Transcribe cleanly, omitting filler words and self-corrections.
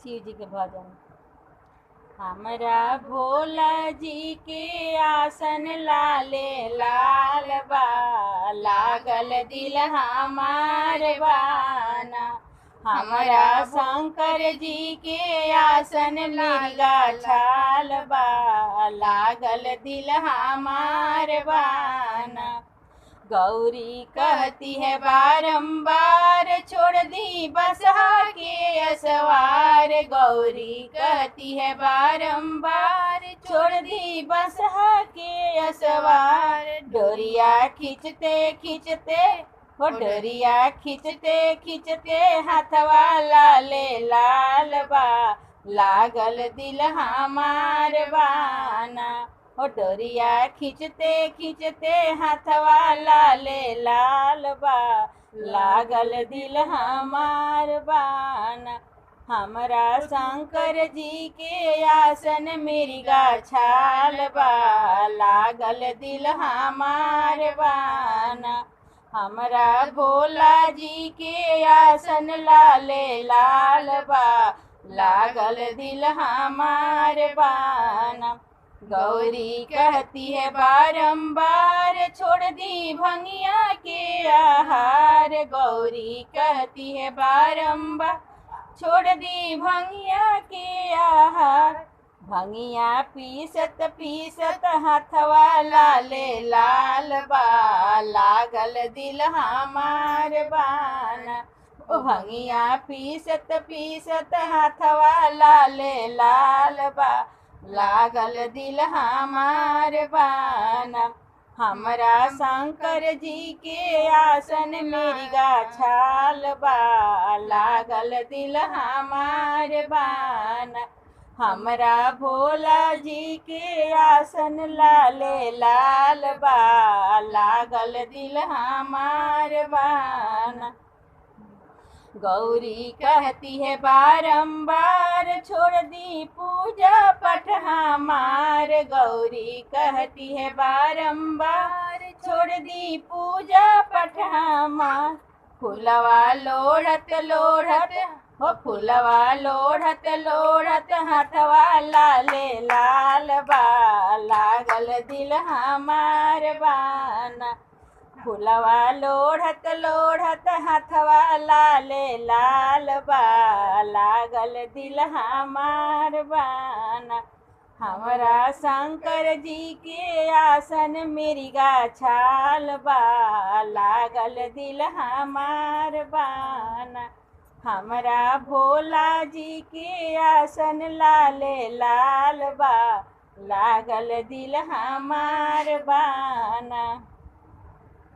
शिव जी के भजन। हमरा भोला जी के आसन लाले लाल बा, लागल दिल हमार बाना। हमरा शंकर जी के आसन मिर्गा छाल बा, लागल दिल हमार बाना। गौरी कहती है बारंबार, छोड़ दी बसहा के असवार। गौरी कहती है बारंबार, छोड़ दी बसहा के असवार। डोरिया खींचते खींचते हो, डोरिया खींचते खींचते हाथवा लाले लाल बा, लागल दिल हमार बाना। ओ डोरिया खींचते खींचते हाथवा लाले लाल बा, लागल दिल हमार बाना। हमरा शंकर जी के आसन मिर्गा छाल बा, लागल दिल हमार बाना। हमरा भोला जी के आसन लाले लाल बा, लागल दिल हमार बाना। गौरी कहती है बारंबार, छोड़ दी भंगिया के आहार। गौरी कहती है बारंबार, छोड़ दी भंगिया के आहार। भंगिया पीसत पीसत हाथवा लाले लाल बा, लागल दिल हमार बाना। ओ भंगिया पीसत पीसत हाथवा लाले लाल बा, लागल दिल हमार बाना। हमरा शंकर जी के आसन मिर्गा छाल बा, लागल दिल हमार बाना। हमरा भोला जी के आसन लाले लाल बा, लागल दिल हमार बाना। गौरी कहती है बारंबार, छोड़ दी पूजा पठ हमार। गौरी कहती है बारंबार, छोड़ दी पूजा पठ हमार। फुलवा लोढ़त लोढ़त हो, फुलवा लोढ़त लोढ़त हाथवा लाले लाल बा, लागल दिल हमार बाना। फुलवा लोढ़त लोढ़त हाथवा लाले लाल बा, लागल दिल हमार बाना। हमरा शंकर जी के आसन मिर्गा छाल बा, लागल दिल हमार बाना। हमरा भोला जी के आसन लाले लाल बा, लागल दिल हमार बाना।